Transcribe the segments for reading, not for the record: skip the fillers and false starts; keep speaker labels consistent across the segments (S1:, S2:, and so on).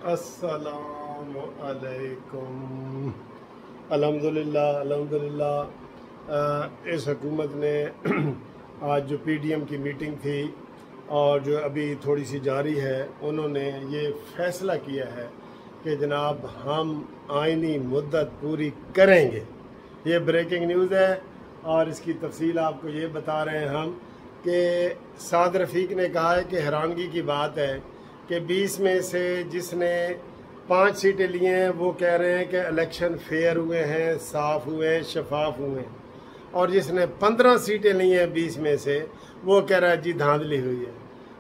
S1: अस्सलामु अलैकुम। अल्हम्दुलिल्लाह अल्हम्दुलिल्लाह। इस हुकूमत ने आज जो पीडीएम की मीटिंग थी और जो अभी थोड़ी सी जारी है, उन्होंने ये फ़ैसला किया है कि जनाब हम आइनी मुद्दत पूरी करेंगे। ये ब्रेकिंग न्यूज़ है और इसकी तफसील आपको ये बता रहे हैं हम कि साद रफ़ीक ने कहा है कि हैरानगी की बात है कि 20 में से जिसने 5 सीटें ली हैं वो कह रहे हैं कि इलेक्शन फेयर हुए हैं, साफ़ हुए हैं, शफाफ हुए हैं, और जिसने 15 सीटें ली हैं 20 में से वो कह रहा है जी धांधली हुई है।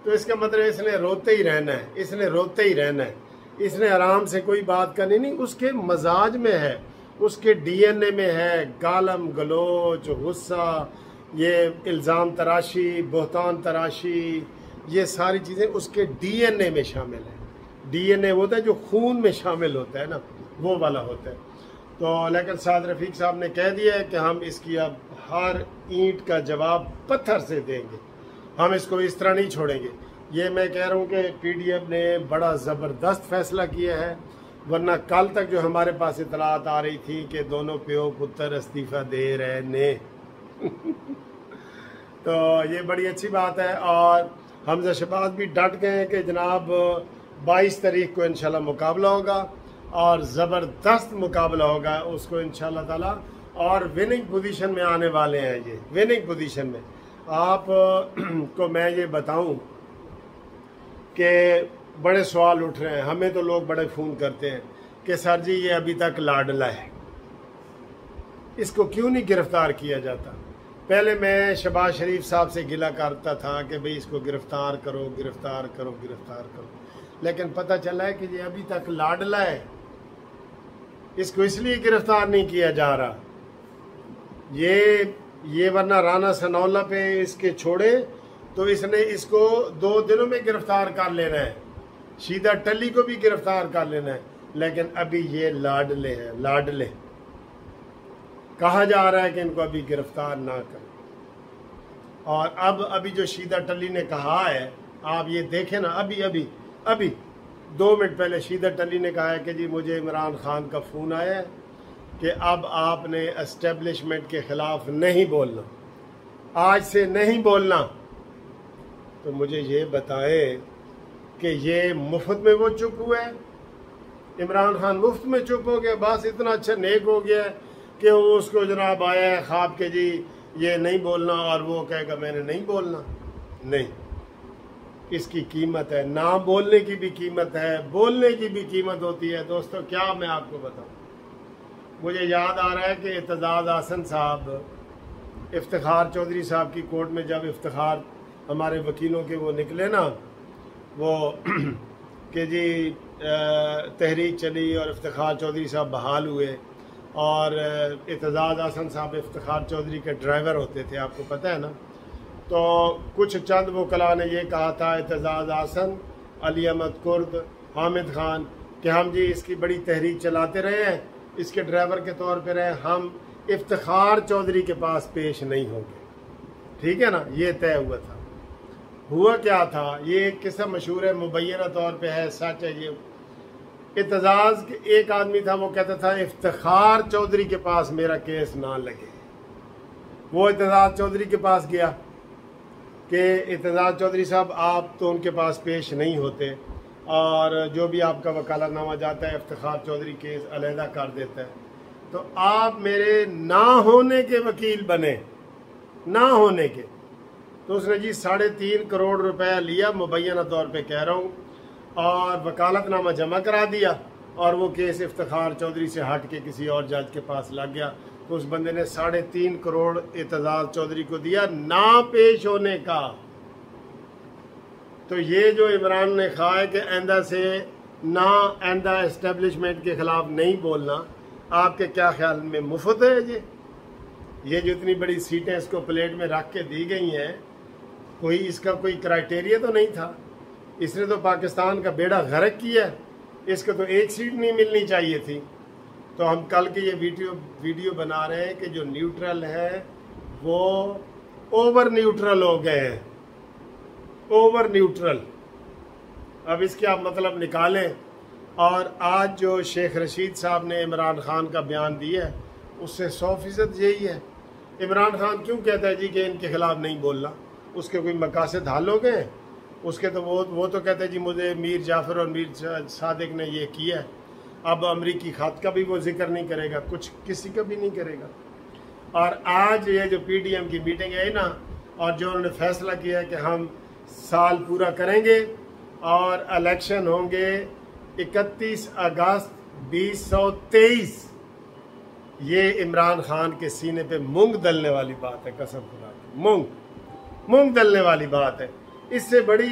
S1: तो इसका मतलब इसने रोते ही रहना है, इसने रोते ही रहना है, इसने आराम से कोई बात करनी नहीं। उसके मजाज में है, उसके डीएनए में है गालम गलोच, गुस्सा, ये इल्ज़ाम तराशी, बहतान तराशी, ये सारी चीज़ें उसके डीएनए में शामिल है। डीएनए होता है जो खून में शामिल होता है ना, वो वाला होता है। तो लेकिन साद रफ़ीक साहब ने कह दिया है कि हम इसकी अब हर ईंट का जवाब पत्थर से देंगे, हम इसको इस तरह नहीं छोड़ेंगे। ये मैं कह रहा हूँ कि पीडीएम ने बड़ा ज़बरदस्त फैसला किया है, वरना कल तक जो हमारे पास इतलात आ रही थी कि दोनों प्यो पुत्र इस्तीफ़ा दे रहे ने तो ये बड़ी अच्छी बात है। और हमजा शहबाज भी डट गए हैं कि जनाब 22 तारीख को इंशाल्लाह मुकाबला होगा और ज़बरदस्त मुकाबला होगा उसको इंशाल्लाह ताला, और विनिंग पोजीशन में आने वाले हैं। ये विनिंग पोजीशन में आप को मैं ये बताऊं कि बड़े सवाल उठ रहे हैं, हमें तो लोग बड़े फ़ोन करते हैं कि सर जी ये अभी तक लाडला है, इसको क्यों नहीं गिरफ्तार किया जाता। पहले मैं शहबाज शरीफ साहब से गिला करता था कि भाई इसको गिरफ्तार करो गिरफ्तार करो गिरफ्तार करो, लेकिन पता चला है कि ये अभी तक लाडला है, इसको इसलिए गिरफ्तार नहीं किया जा रहा। ये वरना राना सनौला पे इसके छोड़े तो इसने इसको 2 दिनों में गिरफ्तार कर लेना है, शीदा टली को भी गिरफ्तार कर लेना है, लेकिन अभी ये लाडले हैं। लाडले कहा जा रहा है कि इनको अभी गिरफ्तार ना करें। और अभी जो शीदा टली ने कहा है, आप ये देखें ना, अभी 2 मिनट पहले शीदा टली ने कहा है कि जी मुझे इमरान खान का फ़ोन आया है कि अब आपने एस्टेब्लिशमेंट के ख़िलाफ़ नहीं बोलना, आज से नहीं बोलना। तो मुझे ये बताएं कि ये मुफ्त में वो चुप हुआ है, इमरान खान मुफ्त में चुप हो गया, बस इतना अच्छा नेक हो गया कि वो उसको जनाब आया है ख्वाब के जी ये नहीं बोलना, और वो कहेगा मैंने नहीं बोलना। नहीं, इसकी कीमत है, ना बोलने की भी कीमत है, बोलने की भी कीमत होती है। दोस्तों क्या मैं आपको बताऊं, मुझे याद आ रहा है कि एतजाज़ आसन साहब इफ्तिखार चौधरी साहब की कोर्ट में जब इफ्तिखार हमारे वकीलों के वो निकले ना, वो कि जी तहरीक चली और इफ्तिखार चौधरी साहब बहाल हुए, और एतजाज़ आसन साहब इफ्तिखार चौधरी के ड्राइवर होते थे, आपको पता है ना। तो कुछ चंद वकला ने ये कहा था, एतजाज़ आसन, अली अहमद कुर्द, हामिद खान, कि हम जी इसकी बड़ी तहरीक चलाते रहे हैं, इसके ड्राइवर के तौर पर रहे, हम इफ्तिखार चौधरी के पास पेश नहीं होंगे। ठीक है ना, ये तय हुआ था। हुआ क्या था, ये किस्सा मशहूर है, मुबैना तौर पे है, सच है। ये एतजाज़ एक आदमी था, वो कहता था इफ्तिखार चौधरी के पास मेरा केस ना लगे। वो एतजाज़ चौधरी के पास गया कि एतजाज़ चौधरी साहब आप तो उनके पास पेश नहीं होते, और जो भी आपका वकालतनामा जाता है इफ्तिखार चौधरी केस अलहदा कर देता है, तो आप मेरे ना होने के वकील बने, ना होने के। तो उसने जी 3.5 करोड़ रुपया लिया, मुबैना तौर पे कह रहा हूँ, और वकालतनामा जमा करा दिया, और वो केस इफ्तिखार चौधरी से हट के किसी और जज के पास लग गया। तो उस बंदे ने 3.5 करोड़ एतजाज़ चौधरी को दिया ना पेश होने का। तो ये जो इमरान ने कहा है कि आइंदा से ना, आइंदा एस्टेब्लिशमेंट के खिलाफ नहीं बोलना, आपके क्या ख्याल में मुफ्त है? ये जो इतनी बड़ी सीटें इसको प्लेट में रख के दी गई हैं, कोई इसका कोई क्राइटेरिया तो नहीं था। इसने तो पाकिस्तान का बेड़ा गर्क किया, इसको तो 1 सीट नहीं मिलनी चाहिए थी। तो हम कल के ये वीडियो बना रहे हैं कि जो न्यूट्रल है वो ओवर न्यूट्रल हो गए हैं, ओवर न्यूट्रल। अब इसके आप मतलब निकालें और आज जो शेख रशीद साहब ने इमरान खान का बयान दिया है उससे 100% यही है। इमरान खान क्यों कहता है जी कि इनके खिलाफ नहीं बोलना, उसके कोई मकासद हल हो गए उसके, तो वो तो कहते हैं जी मुझे मीर जाफ़र और मीर सादिक ने ये किया है। अब अमरीकी खात का भी वो जिक्र नहीं करेगा, कुछ किसी का भी नहीं करेगा। और आज ये जो PDM की मीटिंग है ना, और जो उन्होंने फैसला किया है कि हम साल पूरा करेंगे और इलेक्शन होंगे 31 अगस्त 2023, ये इमरान खान के सीने पे मूंग दलने वाली बात है। कसम खुदा की मूंग दलने वाली बात है। इससे बड़ी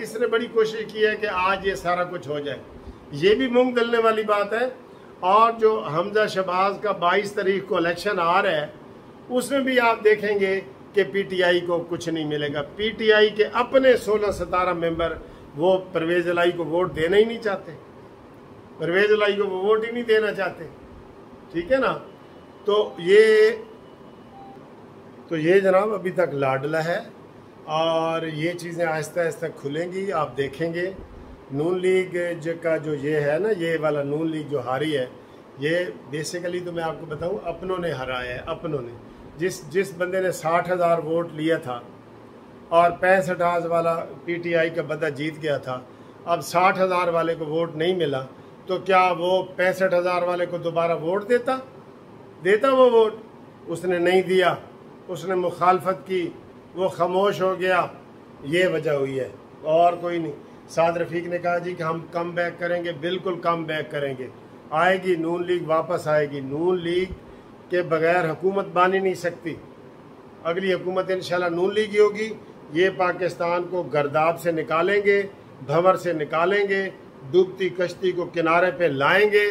S1: इसने बड़ी कोशिश की है कि आज ये सारा कुछ हो जाए, ये भी मूंग दलने वाली बात है। और जो हमजा शहबाज का 22 तारीख को इलेक्शन आ रहा है उसमें भी आप देखेंगे कि PTI को कुछ नहीं मिलेगा। PTI के अपने 16-17 मेंबर वो परवेज इलाही को वोट देना ही नहीं चाहते, परवेज इलाही को वो वोट ही नहीं देना चाहते, ठीक है ना। तो ये जनाब अभी तक लाडला है और ये चीज़ें आहिस्ता आहिस्ता खुलेंगी, आप देखेंगे। नून लीग का जो ये है ना, ये वाला नून लीग जो हारी है, ये बेसिकली तो मैं आपको बताऊं अपनों ने हराया है। अपनों ने जिस बंदे ने 60,000 वोट लिया था और 65,000 वाला PTI का बंदा जीत गया था, अब 60,000 वाले को वोट नहीं मिला, तो क्या वो 65,000 वाले को दोबारा वोट देता वो वोट? उसने नहीं दिया, उसने मुखालफत की, वो खामोश हो गया। ये वजह हुई है और कोई नहीं। साद रफीक ने कहा जी कि हम कम बैक करेंगे, बिल्कुल कम बैक करेंगे, आएगी नून लीग, वापस आएगी। नून लीग के बगैर हुकूमत बन ही नहीं सकती। अगली हुकूमत इंशाल्लाह नून लीग ही होगी। ये पाकिस्तान को गर्दाब से निकालेंगे, भंवर से निकालेंगे, डूबती कश्ती को किनारे पे लाएंगे।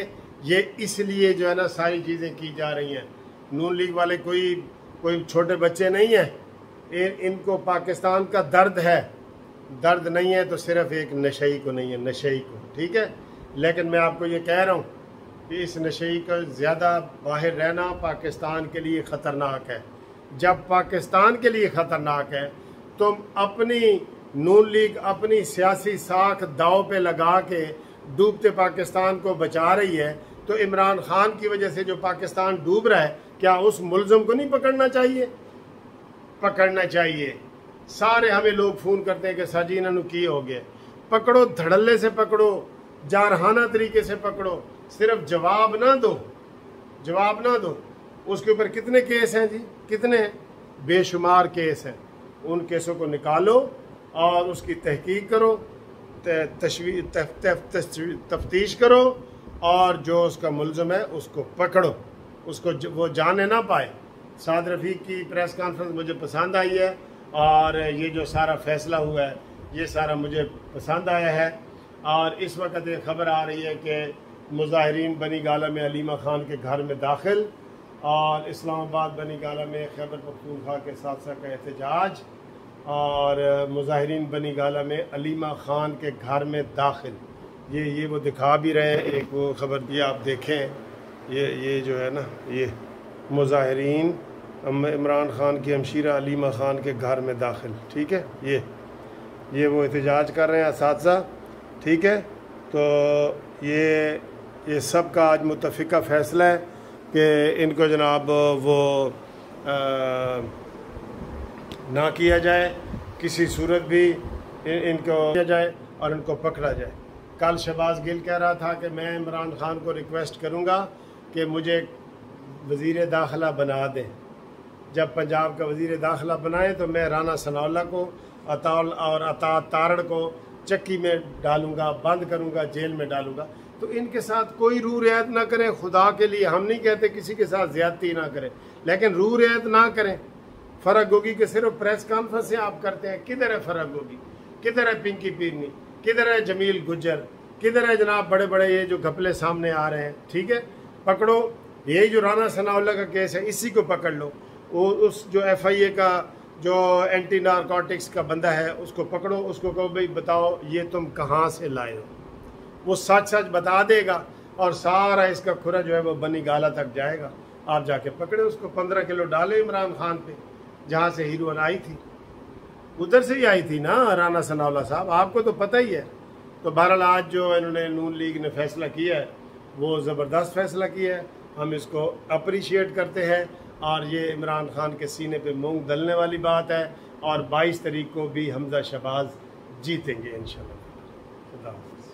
S1: ये इसलिए जो है ना सारी चीज़ें की जा रही हैं। नून लीग वाले कोई छोटे बच्चे नहीं हैं, इनको पाकिस्तान का दर्द है। दर्द नहीं है तो सिर्फ एक नशई को नहीं है, नशई को, ठीक है। लेकिन मैं आपको ये कह रहा हूँ कि इस नशई का ज़्यादा बाहर रहना पाकिस्तान के लिए ख़तरनाक है। जब पाकिस्तान के लिए ख़तरनाक है तो अपनी नून लीग अपनी सियासी साख दाव पे लगा के डूबते पाकिस्तान को बचा रही है, तो इमरान खान की वजह से जो पाकिस्तान डूब रहा है, क्या उस मुल्ज़िम को नहीं पकड़ना चाहिए? पकड़ना चाहिए। सारे हमें लोग फ़ोन करते हैं कि सर जी इन्होंने की हो गया। पकड़ो, धड़ल्ले से पकड़ो, जारहाना तरीके से पकड़ो, सिर्फ जवाब ना दो। उसके ऊपर कितने केस हैं जी, कितने हैं? बेशुमार केस हैं। उन केसों को निकालो और उसकी तहकीक करो, तफ्तीश करो और जो उसका मुल्ज़िम है उसको पकड़ो, उसको वो जाने ना पाए। साद रफीक की प्रेस कॉन्फ्रेंस मुझे पसंद आई है और ये जो सारा फैसला हुआ है ये सारा मुझे पसंद आया है। और इस वक्त एक ख़बर आ रही है कि मुजाहिरीन बनी गाला में अलीमा खान के घर में दाखिल और इस्लामाबाद बनी गाला में खैबर पख्तूनख्वा के साथ का एहतजाज और मुजाहिरीन बनी गाला में अलीमा खान के घर में दाखिल। ये वो दिखा भी रहे हैं, एक वो खबर भी आप देखें। ये जो है ना, ये मुजाहिरीन इमरान खान की हमशीरा अलीमा खान के घर में दाखिल, ठीक है। ये वो एहतजाज कर रहे हैं असातिज़ा, ठीक है। तो ये सब का आज मुत्तफ़िका फ़ैसला है कि इनको जनाब वो ना किया जाए, किसी सूरत भी इनको किया जाए और इनको पकड़ा जाए। कल शहबाज गिल कह रहा था कि मैं इमरान खान को रिक्वेस्ट करूंगा कि मुझे वज़ीर दाखिला बना दें। जब पंजाब का वज़ीर दाखिला बनाएं तो मैं राना सनाउल्लाह को अता तारड़ को चक्की में डालूंगा, बंद करूंगा, जेल में डालूंगा। तो इनके साथ कोई रू रियायत ना करें, खुदा के लिए। हम नहीं कहते किसी के साथ ज़्यादती ना करें, लेकिन रू रियायत ना करें। फ़रक गोगी के सिर्फ प्रेस कॉन्फ्रेंस से आप करते हैं। किधर है फ़रक गोगी, किधर है पिंकी पीरनी, किधर है जमील गुज्जर, किधर है जनाब बड़े बड़े ये जो घपले सामने आ रहे हैं, ठीक है। पकड़ो, यही जो राना सनाउल्लाह का केस है इसी को पकड़ लो। वो उस जो FIA का जो एंटी नारकोटिक्स का बंदा है उसको पकड़ो, उसको कहो भाई बताओ ये तुम कहाँ से लाए हो। वो सच बता देगा और सारा इसका खुरा जो है वो बनी गाला तक जाएगा। आप जाके पकड़े उसको, 15 किलो डाले इमरान खान पे, जहाँ से हीरोइन आई थी उधर से ही आई थी ना राना सनाउल्लाह साहब, आपको तो पता ही है। तो बहरहाल आज जो इन्होंने नून लीग ने फैसला किया है वो ज़बरदस्त फैसला किया है, हम इसको अप्रिशिएट करते हैं और ये इमरान खान के सीने पे मूंग दलने वाली बात है। और 22 तारीख को भी हमजा शहबाज जीतेंगे इंशाल्लाह। खुदा हाफ़िज़।